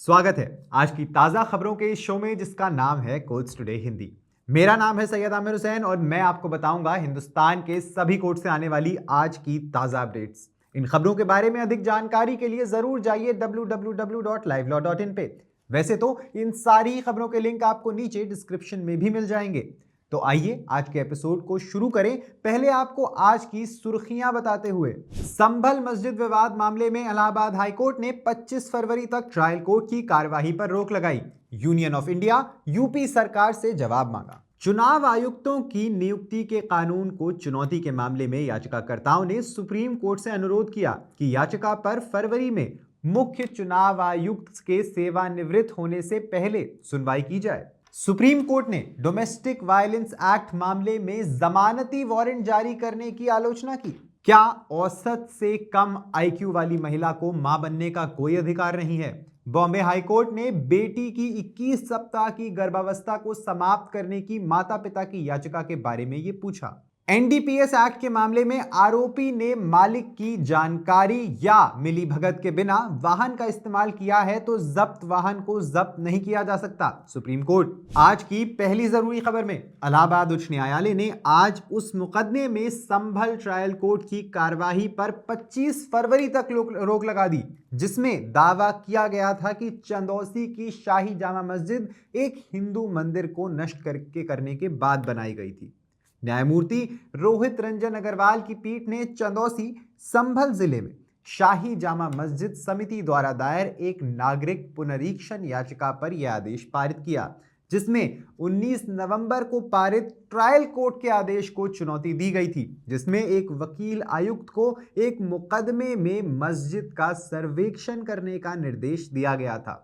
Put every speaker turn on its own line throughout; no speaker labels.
स्वागत है आज की ताज़ा खबरों के इस शो में जिसका नाम है कोर्ट्स टुडे हिंदी। मेरा नाम है सैयद आमिर हुसैन और मैं आपको बताऊंगा हिंदुस्तान के सभी कोर्ट से आने वाली आज की ताज़ा अपडेट्स। इन खबरों के बारे में अधिक जानकारी के लिए जरूर जाइए www.livelawin पे। वैसे तो इन सारी खबरों के लिंक आपको नीचे डिस्क्रिप्शन में भी मिल जाएंगे। तो आइए आज के एपिसोड को शुरू करें। पहले आपको आज की सुर्खियां बताते हुए, संभल मस्जिद विवाद मामले में इलाहाबाद हाईकोर्ट ने 25 फरवरी तक ट्रायल कोर्ट की कार्यवाही पर रोक लगाई। यूनियन ऑफ इंडिया यूपी सरकार से जवाब मांगा। चुनाव आयुक्तों की नियुक्ति के कानून को चुनौती के मामले में याचिकाकर्ताओं ने सुप्रीम कोर्ट से अनुरोध किया कि याचिका पर फरवरी में मुख्य चुनाव आयुक्त के सेवानिवृत्त होने से पहले सुनवाई की जाए। सुप्रीम कोर्ट ने डोमेस्टिक वायलेंस एक्ट मामले में जमानती वारंट जारी करने की आलोचना की। क्या औसत से कम आईक्यू वाली महिला को मां बनने का कोई अधिकार नहीं है? बॉम्बे हाईकोर्ट ने बेटी की 21 सप्ताह की गर्भावस्था को समाप्त करने की माता पिता की याचिका के बारे में यह पूछा। एनडीपीएस एक्ट के मामले में आरोपी ने मालिक की जानकारी या मिलीभगत के बिना वाहन का इस्तेमाल किया है तो जब्त वाहन को जब्त नहीं किया जा सकता। Supreme court. आज की पहली जरूरी खबर में इलाहाबाद उच्च न्यायालय ने आज उस मुकदमे में संभल ट्रायल कोर्ट की कार्यवाही पर 25 फरवरी तक रोक लगा दी जिसमें दावा किया गया था कि चंदौसी की शाही जामा मस्जिद एक हिंदू मंदिर को नष्ट करने के बाद बनाई गई थी। न्यायमूर्ति रोहित रंजन अग्रवाल की पीठ ने चंदौसी संभल जिले में शाही जामा मस्जिद समिति द्वारा दायर एक नागरिक पुनरीक्षण याचिका पर यह आदेश पारित किया जिसमें 19 नवंबर को पारित ट्रायल कोर्ट के आदेश को चुनौती दी गई थी, जिसमें एक वकील आयुक्त को एक मुकदमे में मस्जिद का सर्वेक्षण करने का निर्देश दिया गया था।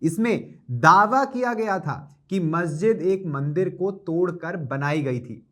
इसमें दावा किया गया था कि मस्जिद एक मंदिर को तोड़कर बनाई गई थी।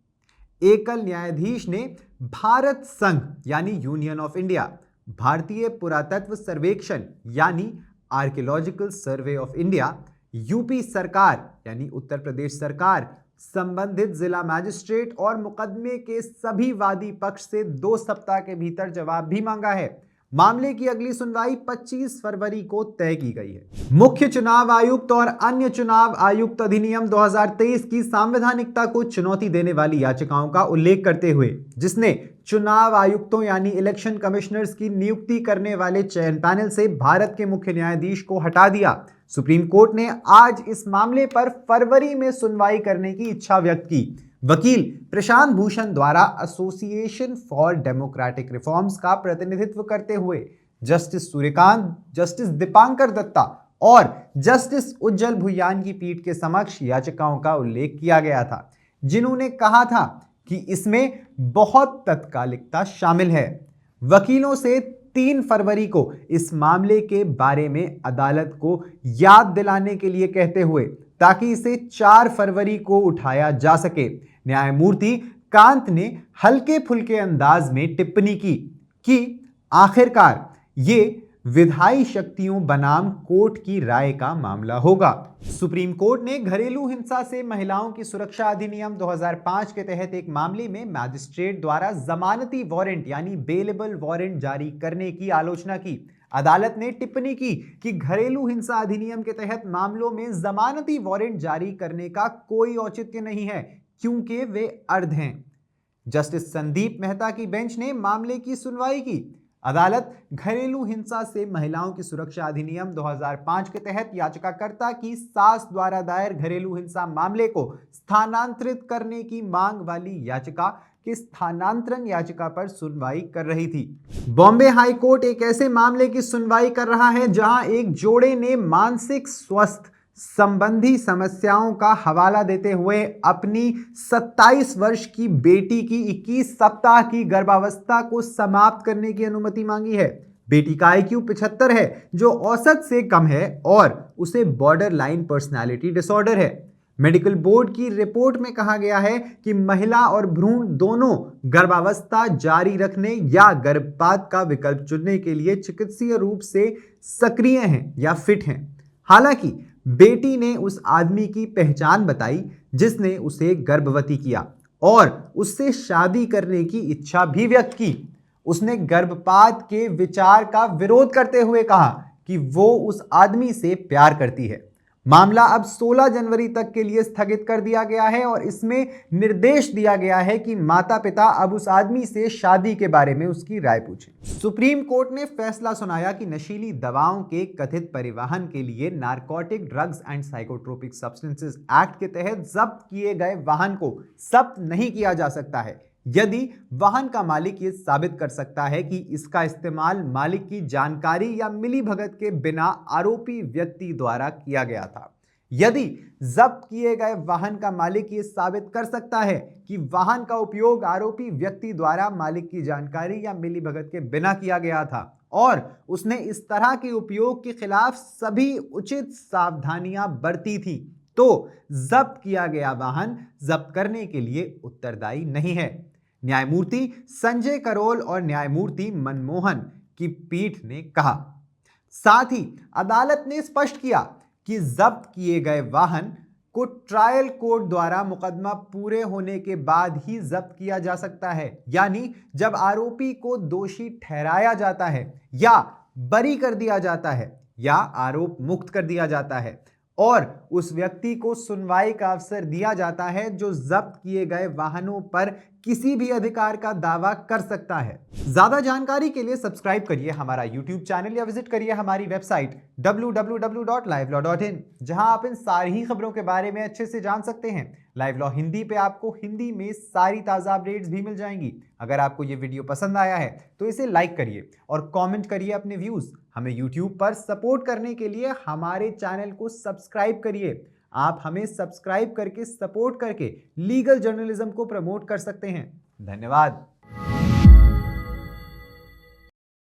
एकल न्यायाधीश ने भारत संघ यानी यूनियन ऑफ इंडिया, भारतीय पुरातत्व सर्वेक्षण यानी archaeological survey of India, UP सरकार यानी उत्तर प्रदेश सरकार, संबंधित जिला मजिस्ट्रेट और मुकदमे के सभी वादी पक्ष से 2 सप्ताह के भीतर जवाब भी मांगा है। मामले की अगली सुनवाई 25 फरवरी को तय की गई है। मुख्य चुनाव आयुक्त और अन्य चुनाव आयुक्त अधिनियम 2023 की संवैधानिकता को चुनौती देने वाली याचिकाओं का उल्लेख करते हुए, जिसने चुनाव आयुक्तों यानी इलेक्शन कमिश्नर्स की नियुक्ति करने वाले चयन पैनल से भारत के मुख्य न्यायाधीश को हटा दिया, सुप्रीम कोर्ट ने आज इस मामले पर फरवरी में सुनवाई करने की इच्छा व्यक्त की। वकील प्रशांत भूषण द्वारा एसोसिएशन फॉर डेमोक्रेटिक रिफॉर्म्स का प्रतिनिधित्व करते हुए जस्टिस सूर्यकांत, जस्टिस दीपांकर दत्ता और जस्टिस उज्जवल भुयान की पीठ के समक्ष याचिकाओं का उल्लेख किया गया था, जिन्होंने कहा था कि इसमें बहुत तत्कालिकता शामिल है। वकीलों से 3 फरवरी को इस मामले के बारे में अदालत को याद दिलाने के लिए कहते हुए ताकि इसे 4 फरवरी को उठाया जा सके। न्यायमूर्ति कांत ने हल्के फुल्के अंदाज में टिप्पणी की कि आखिरकार ये विधायी शक्तियों बनाम कोर्ट की राय का मामला होगा। सुप्रीम कोर्ट ने घरेलू हिंसा से महिलाओं की सुरक्षा अधिनियम 2005 के तहत एक मामले में मैजिस्ट्रेट द्वारा जमानती वारंट यानी बेलेबल वारंट जारी करने की आलोचना की। अदालत ने टिप्पणी की कि घरेलू हिंसा अधिनियम के तहत मामलों में जमानती वारंट जारी करने का कोई औचित्य नहीं है क्योंकि वे अर्ध हैं। जस्टिस संदीप मेहता की बेंच ने मामले की सुनवाई की। अदालत घरेलू हिंसा से महिलाओं की सुरक्षा अधिनियम 2005 के तहत याचिकाकर्ता की सास द्वारा दायर घरेलू हिंसा मामले को स्थानांतरित करने की मांग वाली याचिका की स्थानांतरण याचिका पर सुनवाई कर रही थी। बॉम्बे हाई कोर्ट एक ऐसे मामले की सुनवाई कर रहा है जहां एक जोड़े ने मानसिक स्वास्थ्य संबंधी समस्याओं का हवाला देते हुए अपनी 27 वर्ष की बेटी की 21 सप्ताह की गर्भावस्था को समाप्त करने की अनुमति मांगी है। बेटी का आईक्यू 75 है जो औसत से कम है और उसे बॉर्डर लाइन पर्सनैलिटी डिसऑर्डर है। मेडिकल बोर्ड की रिपोर्ट में कहा गया है कि महिला और भ्रूण दोनों गर्भावस्था जारी रखने या गर्भपात का विकल्प चुनने के लिए चिकित्सीय रूप से सक्रिय हैं या फिट हैं। हालांकि बेटी ने उस आदमी की पहचान बताई जिसने उसे गर्भवती किया और उससे शादी करने की इच्छा भी व्यक्त की। उसने गर्भपात के विचार का विरोध करते हुए कहा कि वो उस आदमी से प्यार करती है। मामला अब 16 जनवरी तक के लिए स्थगित कर दिया गया है और इसमें निर्देश दिया गया है कि माता पिता अब उस आदमी से शादी के बारे में उसकी राय पूछें। सुप्रीम कोर्ट ने फैसला सुनाया कि नशीली दवाओं के कथित परिवहन के लिए narcotic drugs and psychotropic substances act के तहत जब्त किए गए वाहन को जब्त नहीं किया जा सकता है यदि वाहन का मालिक ये साबित कर सकता है कि इसका इस्तेमाल मालिक की जानकारी या मिलीभगत के बिना आरोपी व्यक्ति द्वारा किया गया था। यदि जब्त किए गए वाहन का मालिक ये साबित कर सकता है कि वाहन का उपयोग आरोपी व्यक्ति द्वारा मालिक की जानकारी या मिलीभगत के बिना किया गया था और उसने इस तरह के उपयोग के खिलाफ सभी उचित सावधानियां बरती थी, तो जब्त किया गया वाहन जब्त करने के लिए उत्तरदायी नहीं है। न्यायमूर्ति संजय करोल और न्यायमूर्ति मनमोहन की पीठ ने कहा। साथ ही अदालत ने स्पष्ट किया कि जब्त किए गए वाहन को ट्रायल कोर्ट द्वारा मुकदमा पूरे होने के बाद ही जब्त किया जा सकता है, यानी जब आरोपी को दोषी ठहराया जाता है या बरी कर दिया जाता है या आरोप मुक्त कर दिया जाता है और उस व्यक्ति को सुनवाई का अवसर दिया जाता है जो जब्त किए गए वाहनों पर किसी भी अधिकार का दावा कर सकता है। ज्यादा जानकारी के लिए सब्सक्राइब करिए हमारा YouTube चैनल या विजिट करिए हमारी वेबसाइट www.livelawin, जहां आप इन सारी खबरों के बारे में अच्छे से जान सकते हैं। लाइव लॉ हिंदी पे आपको हिंदी में सारी ताज़ा अपडेट्स भी मिल जाएंगी। अगर आपको ये वीडियो पसंद आया है तो इसे लाइक करिए और कमेंट करिए अपने व्यूज। हमें YouTube पर सपोर्ट करने के लिए हमारे चैनल को सब्सक्राइब करिए। आप हमें सब्सक्राइब करके सपोर्ट करके लीगल जर्नलिज्म को प्रमोट कर सकते हैं। धन्यवाद।